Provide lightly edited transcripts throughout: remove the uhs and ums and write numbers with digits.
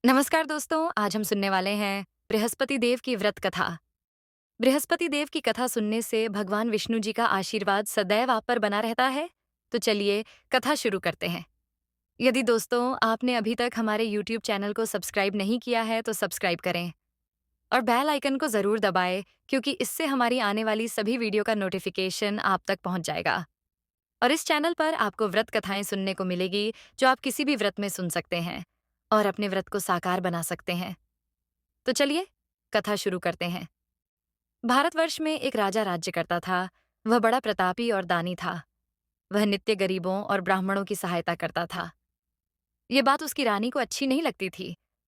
नमस्कार दोस्तों, आज हम सुनने वाले हैं बृहस्पति देव की व्रत कथा। बृहस्पति देव की कथा सुनने से भगवान विष्णु जी का आशीर्वाद सदैव आप पर बना रहता है। तो चलिए कथा शुरू करते हैं। यदि दोस्तों आपने अभी तक हमारे यूट्यूब चैनल को सब्सक्राइब नहीं किया है तो सब्सक्राइब करें और बेल आइकन को जरूर दबाएं, क्योंकि इससे हमारी आने वाली सभी वीडियो का नोटिफिकेशन आप तक पहुंच जाएगा। और इस चैनल पर आपको व्रत कथाएं सुनने को मिलेगी, जो आप किसी भी व्रत में सुन सकते हैं और अपने व्रत को साकार बना सकते हैं। तो चलिए कथा शुरू करते हैं। भारतवर्ष में एक राजा राज्य करता था। वह बड़ा प्रतापी और दानी था। वह नित्य गरीबों और ब्राह्मणों की सहायता करता था। ये बात उसकी रानी को अच्छी नहीं लगती थी।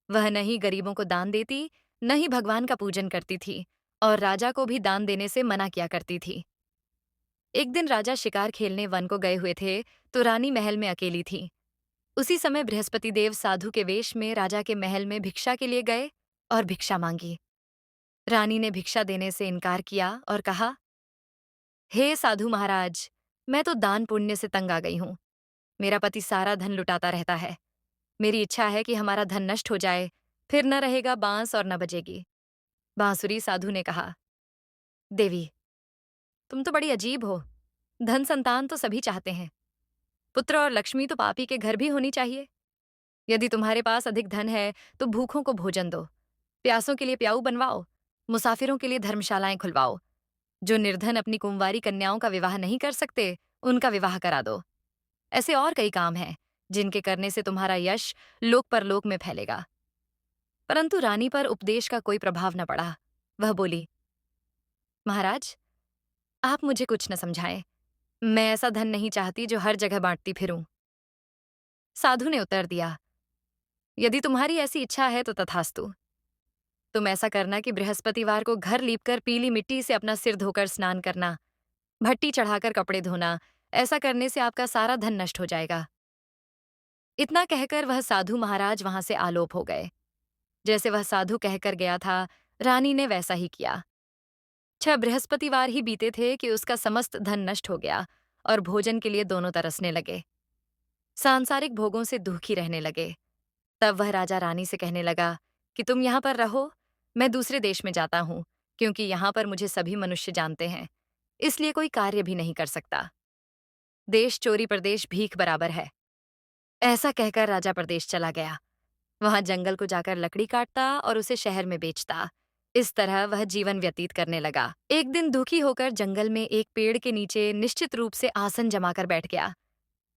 वह न ही गरीबों को दान देती, न ही भगवान का पूजन करती थी, और राजा को भी दान देने से मना किया करती थी। एक दिन राजा शिकार खेलने वन को गए हुए थे, तो रानी महल में अकेली थी। उसी समय बृहस्पति देव साधु के वेश में राजा के महल में भिक्षा के लिए गए और भिक्षा मांगी। रानी ने भिक्षा देने से इनकार किया और कहा, हे साधु महाराज, मैं तो दान पुण्य से तंग आ गई हूं। मेरा पति सारा धन लुटाता रहता है। मेरी इच्छा है कि हमारा धन नष्ट हो जाए, फिर न रहेगा बांस और न बजेगी। बांसुरी साधु ने कहा, देवी, तुम तो बड़ी अजीब हो। धन संतान तो सभी चाहते हैं। पुत्र और लक्ष्मी तो पापी के घर भी होनी चाहिए। यदि तुम्हारे पास अधिक धन है तो भूखों को भोजन दो, प्यासों के लिए प्याऊ बनवाओ, मुसाफिरों के लिए धर्मशालाएं खुलवाओ। जो निर्धन अपनी कुंवारी कन्याओं का विवाह नहीं कर सकते, उनका विवाह करा दो। ऐसे और कई काम हैं जिनके करने से तुम्हारा यश लोक परलोक में फैलेगा। परंतु रानी पर उपदेश का कोई प्रभाव न पड़ा। वह बोली, महाराज, आप मुझे कुछ न समझाएं। मैं ऐसा धन नहीं चाहती जो हर जगह बांटती फिरूं। साधु ने उत्तर दिया, यदि तुम्हारी ऐसी इच्छा है तो तथास्तु। तुम ऐसा करना कि बृहस्पतिवार को घर लीपकर पीली मिट्टी से अपना सिर धोकर स्नान करना, भट्टी चढ़ाकर कपड़े धोना। ऐसा करने से आपका सारा धन नष्ट हो जाएगा। इतना कहकर वह साधु महाराज वहां से आलोप हो गए। जैसे वह साधु कहकर गया था, रानी ने वैसा ही किया। 6 बृहस्पतिवार ही बीते थे कि उसका समस्त धन नष्ट हो गया और भोजन के लिए दोनों तरसने लगे। सांसारिक भोगों से दुखी रहने लगे। तब वह राजा रानी से कहने लगा कि तुम यहाँ पर रहो, मैं दूसरे देश में जाता हूँ, क्योंकि यहाँ पर मुझे सभी मनुष्य जानते हैं, इसलिए कोई कार्य भी नहीं कर सकता। देश चोरी प्रदेश भीख बराबर है। ऐसा कहकर राजा प्रदेश चला गया। वहां जंगल को जाकर लकड़ी काटता और उसे शहर में बेचता। इस तरह वह जीवन व्यतीत करने लगा। एक दिन दुखी होकर जंगल में एक पेड़ के नीचे निश्चित रूप से आसन जमाकर बैठ गया।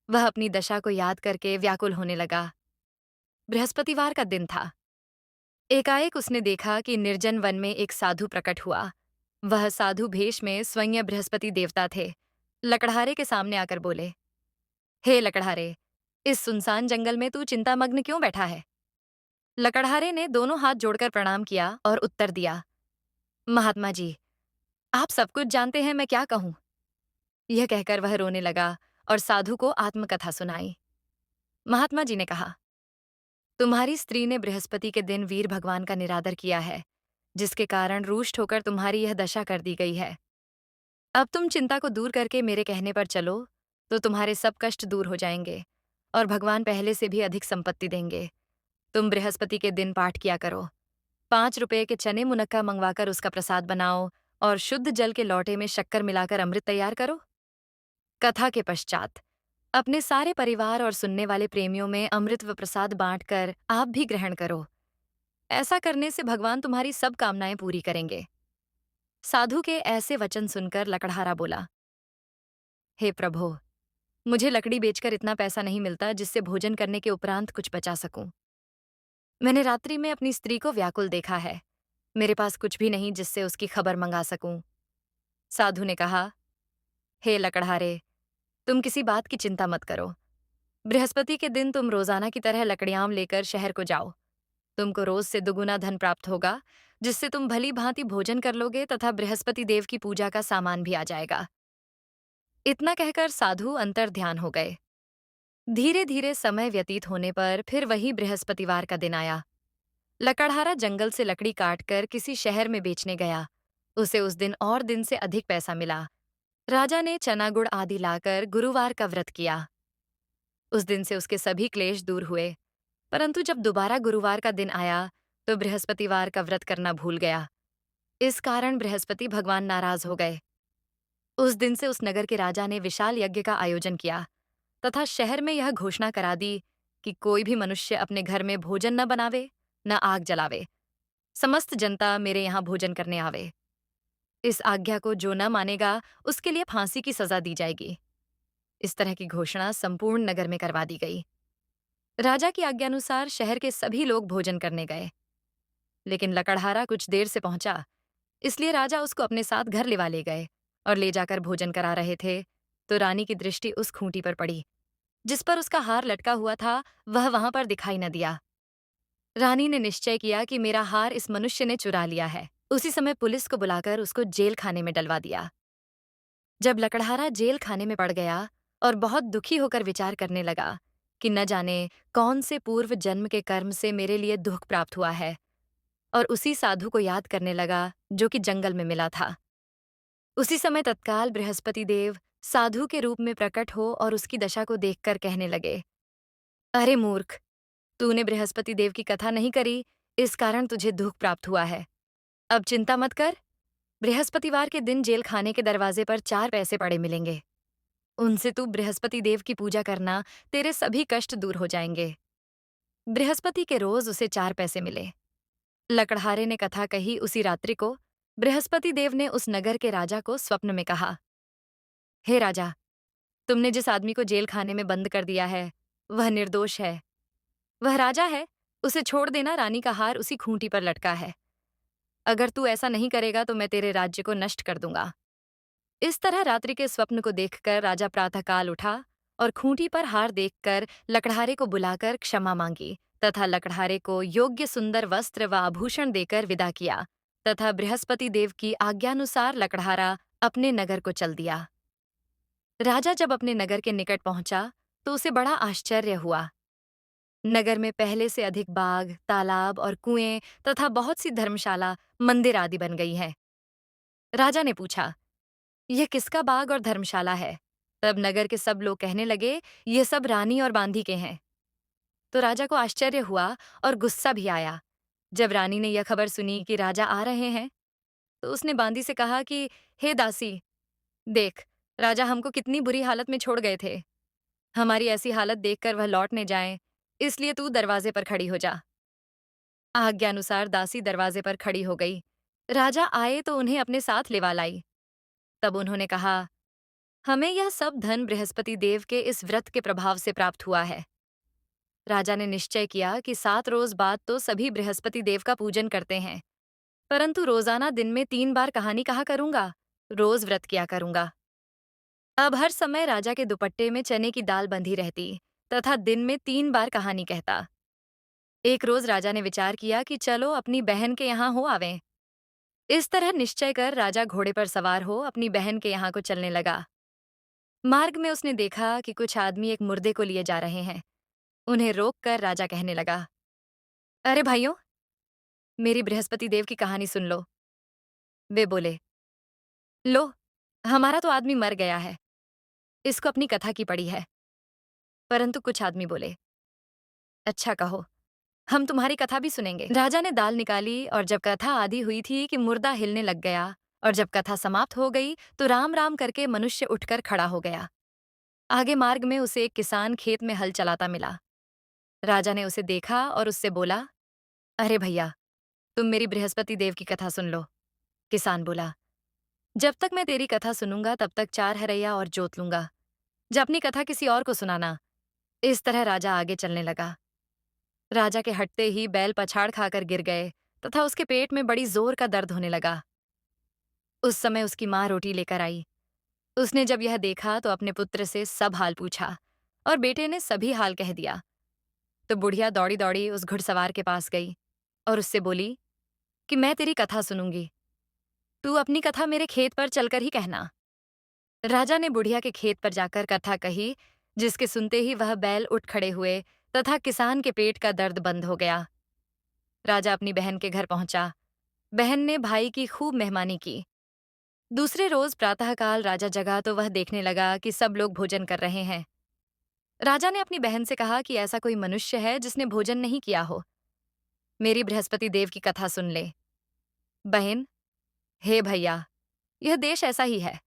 वह अपनी दशा को याद करके व्याकुल होने लगा। बृहस्पतिवार का दिन था। एकाएक उसने देखा कि निर्जन वन में एक साधु प्रकट हुआ। वह साधु भेष में स्वयं बृहस्पति देवता थे। लकड़हारे के सामने आकर बोले, हे लकड़हारे, इस सुनसान जंगल में तू चिंतामग्न क्यों बैठा है? लकड़हारे ने दोनों हाथ जोड़कर प्रणाम किया और उत्तर दिया, महात्मा जी, आप सब कुछ जानते हैं, मैं क्या कहूं? यह कहकर वह रोने लगा और साधु को आत्मकथा सुनाई। महात्मा जी ने कहा, तुम्हारी स्त्री ने बृहस्पति के दिन वीर भगवान का निरादर किया है, जिसके कारण रुष्ट होकर तुम्हारी यह दशा कर दी गई है। अब तुम चिंता को दूर करके मेरे कहने पर चलो, तो तुम्हारे सब कष्ट दूर हो जाएंगे और भगवान पहले से भी अधिक संपत्ति देंगे। तुम बृहस्पति के दिन पाठ किया करो। 5 रुपए के चने मुनक्का मंगवाकर उसका प्रसाद बनाओ और शुद्ध जल के लौटे में शक्कर मिलाकर अमृत तैयार करो। कथा के पश्चात अपने सारे परिवार और सुनने वाले प्रेमियों में अमृत व प्रसाद बांटकर आप भी ग्रहण करो। ऐसा करने से भगवान तुम्हारी सब कामनाएं पूरी करेंगे। साधु के ऐसे वचन सुनकर लकड़हारा बोला, हे प्रभो, मुझे लकड़ी बेचकर इतना पैसा नहीं मिलता जिससे भोजन करने के उपरांत कुछ बचा सकूं। मैंने रात्रि में अपनी स्त्री को व्याकुल देखा है। मेरे पास कुछ भी नहीं जिससे उसकी खबर मंगा सकूं। साधु ने कहा, हे लकड़हारे, तुम किसी बात की चिंता मत करो। बृहस्पति के दिन तुम रोजाना की तरह लकड़ियां लेकर शहर को जाओ। तुमको रोज से दुगुना धन प्राप्त होगा, जिससे तुम भली भांति भोजन कर लोगे तथा बृहस्पति देव की पूजा का सामान भी आ जाएगा। इतना कहकर साधु अंतर ध्यान हो गए। धीरे धीरे समय व्यतीत होने पर फिर वही बृहस्पतिवार का दिन आया। लकड़हारा जंगल से लकड़ी काटकर किसी शहर में बेचने गया। उसे उस दिन और दिन से अधिक पैसा मिला। राजा ने चना गुड़ आदि लाकर गुरुवार का व्रत किया। उस दिन से उसके सभी क्लेश दूर हुए। परंतु जब दोबारा गुरुवार का दिन आया, तो बृहस्पतिवार का व्रत करना भूल गया। इस कारण बृहस्पति भगवान नाराज हो गए। उस दिन से उस नगर के राजा ने विशाल यज्ञ का आयोजन किया तथा शहर में यह घोषणा करा दी कि कोई भी मनुष्य अपने घर में भोजन न बनावे, न आग जलावे। समस्त जनता मेरे यहाँ भोजन करने आवे। इस आज्ञा को जो न मानेगा, उसके लिए फांसी की सजा दी जाएगी। इस तरह की घोषणा संपूर्ण नगर में करवा दी गई। राजा की आज्ञानुसार शहर के सभी लोग भोजन करने गए, लेकिन लकड़हारा कुछ देर से पहुंचा, इसलिए राजा उसको अपने साथ घर लिवा ले गए और ले जाकर भोजन करा रहे थे, तो रानी की दृष्टि उस खूंटी पर पड़ी जिस पर उसका हार लटका हुआ था। वह वहां पर दिखाई न दिया। रानी ने निश्चय किया कि मेरा हार इस मनुष्य ने चुरा लिया है। उसी समय पुलिस को बुलाकर उसको जेल खाने में डलवा दिया। जब लकड़हारा जेल खाने में पड़ गया और बहुत दुखी होकर विचार करने लगा कि न जाने कौन से पूर्व जन्म के कर्म से मेरे लिए दुख प्राप्त हुआ है, और उसी साधु को याद करने लगा जो कि जंगल में मिला था। उसी समय तत्काल बृहस्पति देव साधु के रूप में प्रकट हो और उसकी दशा को देखकर कहने लगे, अरे मूर्ख, तूने बृहस्पति देव की कथा नहीं करी, इस कारण तुझे दुख प्राप्त हुआ है। अब चिंता मत कर, बृहस्पतिवार के दिन जेल खाने के दरवाजे पर 4 पैसे पड़े मिलेंगे। उनसे तू बृहस्पति देव की पूजा करना, तेरे सभी कष्ट दूर हो जाएंगे। बृहस्पति के रोज उसे 4 पैसे मिले। लकड़हारे ने कथा कही उसी रात्रि को बृहस्पति देव ने उस नगर के राजा को स्वप्न में कहा, हे राजा, तुमने जिस आदमी को जेल खाने में बंद कर दिया है, वह निर्दोष है। वह राजा है, उसे छोड़ देना। रानी का हार उसी खूंटी पर लटका है। अगर तू ऐसा नहीं करेगा तो मैं तेरे राज्य को नष्ट कर दूंगा। इस तरह रात्रि के स्वप्न को देखकर राजा प्रातःकाल उठा और खूंटी पर हार देखकर लकड़हारे को बुलाकर क्षमा मांगी तथा लकड़हारे को योग्य सुंदर वस्त्र व आभूषण देकर विदा किया तथा बृहस्पति देव की आज्ञानुसार लकड़हारा अपने नगर को चल दिया। राजा जब अपने नगर के निकट पहुंचा तो उसे बड़ा आश्चर्य हुआ। नगर में पहले से अधिक बाग, तालाब और कुएं तथा बहुत सी धर्मशाला, मंदिर आदि बन गई हैं। राजा ने पूछा, यह किसका बाग और धर्मशाला है? तब नगर के सब लोग कहने लगे, ये सब रानी और बांदी के हैं। तो राजा को आश्चर्य हुआ और गुस्सा भी आया। जब रानी ने यह खबर सुनी कि राजा आ रहे हैं, तो उसने बांदी से कहा कि हे दासी, देख, राजा हमको कितनी बुरी हालत में छोड़ गए थे। हमारी ऐसी हालत देखकर वह लौट न जाए, इसलिए तू दरवाजे पर खड़ी हो जा। आज्ञानुसार दासी दरवाजे पर खड़ी हो गई। राजा आए तो उन्हें अपने साथ लिवा लाई। तब उन्होंने कहा, हमें यह सब धन बृहस्पति देव के इस व्रत के प्रभाव से प्राप्त हुआ है। राजा ने निश्चय किया कि 7 रोज बाद तो सभी बृहस्पति देव का पूजन करते हैं, परंतु रोजाना दिन में 3 बार कहानी कहा करूंगा, रोज व्रत किया करूंगा। अब हर समय राजा के दुपट्टे में चने की दाल बंधी रहती तथा दिन में 3 बार कहानी कहता। एक रोज राजा ने विचार किया कि चलो अपनी बहन के यहाँ हो आवें। इस तरह निश्चय कर राजा घोड़े पर सवार हो अपनी बहन के यहाँ को चलने लगा। मार्ग में उसने देखा कि कुछ आदमी एक मुर्दे को लिए जा रहे हैं। उन्हें रोककर राजा कहने लगा, अरे भाइयों, मेरी बृहस्पति देव की कहानी सुन लो। वे बोले, लो, हमारा तो आदमी मर गया है, इसको अपनी कथा की पड़ी है। परंतु कुछ आदमी बोले, अच्छा कहो, हम तुम्हारी कथा भी सुनेंगे। राजा ने दाल निकाली और जब कथा आधी हुई थी कि मुर्दा हिलने लग गया, और जब कथा समाप्त हो गई तो राम राम करके मनुष्य उठकर खड़ा हो गया। आगे मार्ग में उसे एक किसान खेत में हल चलाता मिला। राजा ने उसे देखा और उससे बोला, अरे भैया, तुम मेरी बृहस्पति देव की कथा सुन लो। किसान बोला, जब तक मैं तेरी कथा सुनूंगा तब तक 4 हरैया और जोत लूंगा। जब अपनी कथा किसी और को सुनाना। इस तरह राजा आगे चलने लगा। राजा के हटते ही बैल पछाड़ खाकर गिर गए तथा उसके पेट में बड़ी जोर का दर्द होने लगा। उस समय उसकी माँ रोटी लेकर आई। उसने जब यह देखा तो अपने पुत्र से सब हाल पूछा और बेटे ने सभी हाल कह दिया। तो बुढ़िया दौड़ी दौड़ी उस घुड़सवार के पास गई और उससे बोली कि मैं तेरी कथा सुनूंगी, तू अपनी कथा मेरे खेत पर चलकर ही कहना। राजा ने बुढ़िया के खेत पर जाकर कथा कही, जिसके सुनते ही वह बैल उठ खड़े हुए तथा किसान के पेट का दर्द बंद हो गया। राजा अपनी बहन के घर पहुंचा। बहन ने भाई की खूब मेहमानी की। दूसरे रोज प्रातःकाल राजा जगा तो वह देखने लगा कि सब लोग भोजन कर रहे हैं। राजा ने अपनी बहन से कहा कि ऐसा कोई मनुष्य है जिसने भोजन नहीं किया हो। मेरी बृहस्पति देव की कथा सुन ले। बहन, हे भैया, यह देश ऐसा ही है।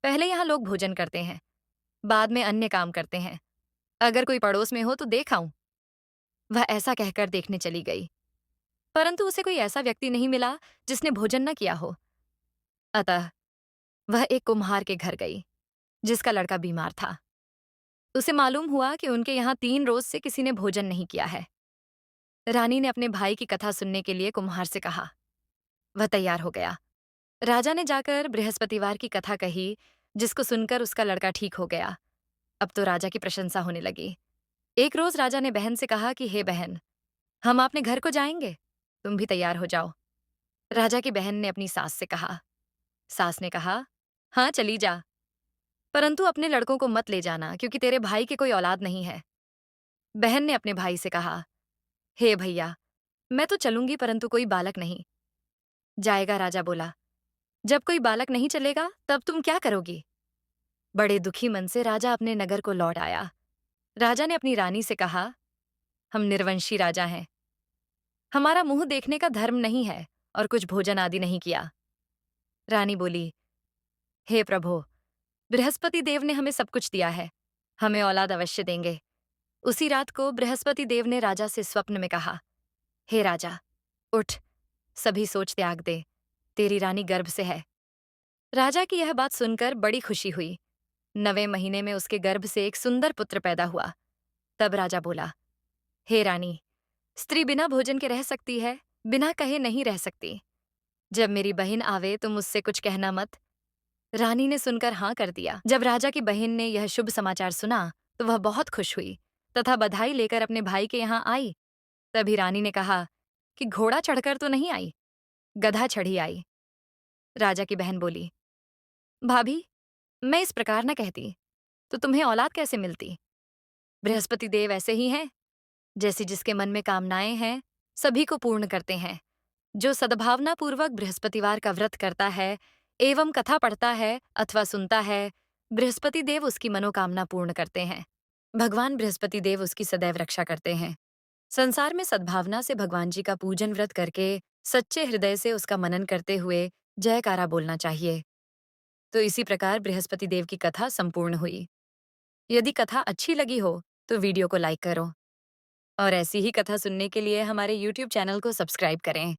पहले यहाँ लोग भोजन करते हैं, बाद में अन्य काम करते हैं। अगर कोई पड़ोस में हो तो देख आऊं। वह ऐसा कहकर देखने चली गई, परंतु उसे कोई ऐसा व्यक्ति नहीं मिला जिसने भोजन न किया हो। अतः वह एक कुम्हार के घर गई, जिसका लड़का बीमार था। उसे मालूम हुआ कि उनके यहाँ 3 रोज से किसी ने भोजन नहीं किया है। रानी ने अपने भाई की कथा सुनने के लिए कुम्हार से कहा। वह तैयार हो गया। राजा ने जाकर बृहस्पतिवार की कथा कही, जिसको सुनकर उसका लड़का ठीक हो गया। अब तो राजा की प्रशंसा होने लगी। एक रोज राजा ने बहन से कहा कि हे बहन, हम अपने घर को जाएंगे, तुम भी तैयार हो जाओ। राजा की बहन ने अपनी सास से कहा। सास ने कहा, हाँ चली जा, परंतु अपने लड़कों को मत ले जाना, क्योंकि तेरे भाई के कोई औलाद नहीं है। बहन ने अपने भाई से कहा, हे भैया, मैं तो चलूंगी, परंतु कोई बालक नहीं जाएगा। राजा बोला, जब कोई बालक नहीं चलेगा तब तुम क्या करोगी? बड़े दुखी मन से राजा अपने नगर को लौट आया। राजा ने अपनी रानी से कहा, हम निर्वंशी राजा हैं, हमारा मुंह देखने का धर्म नहीं है और कुछ भोजन आदि नहीं किया। रानी बोली, हे प्रभु, बृहस्पति देव ने हमें सब कुछ दिया है, हमें औलाद अवश्य देंगे। उसी रात को बृहस्पति देव ने राजा से स्वप्न में कहा, हे राजा, उठ, सभी सोच त्याग दे, तेरी रानी गर्भ से है। राजा की यह बात सुनकर बड़ी खुशी हुई। 9वें महीने में उसके गर्भ से एक सुंदर पुत्र पैदा हुआ। तब राजा बोला, हे रानी, स्त्री बिना भोजन के रह सकती है, बिना कहे नहीं रह सकती। जब मेरी बहन आवे तो मुझसे कुछ कहना मत। रानी ने सुनकर हाँ कर दिया। जब राजा की बहन ने यह शुभ समाचार सुना तो वह बहुत खुश हुई तथा बधाई लेकर अपने भाई के यहाँ आई। तभी रानी ने कहा कि घोड़ा चढ़कर तो नहीं आई, गधा चढ़ी आई। राजा की बहन बोली, भाभी, मैं इस प्रकार न कहती, तो तुम्हें औलाद कैसे मिलती? बृहस्पति देव ऐसे ही हैं, जैसी जिसके मन में कामनाएं हैं, सभी को पूर्ण करते हैं। जो सद्भावनापूर्वक बृहस्पतिवार का व्रत करता है एवं कथा पढ़ता है अथवा सुनता है, बृहस्पति देव उसकी मनोकामना पूर्ण करते हैं। भगवान बृहस्पति देव उसकी सदैव रक्षा करते हैं। संसार में सद्भावना से भगवान जी का पूजन व्रत करके सच्चे हृदय से उसका मनन करते हुए जयकारा बोलना चाहिए। तो इसी प्रकार बृहस्पति देव की कथा संपूर्ण हुई। यदि कथा अच्छी लगी हो तो वीडियो को लाइक करो और ऐसी ही कथा सुनने के लिए हमारे YouTube चैनल को सब्सक्राइब करें।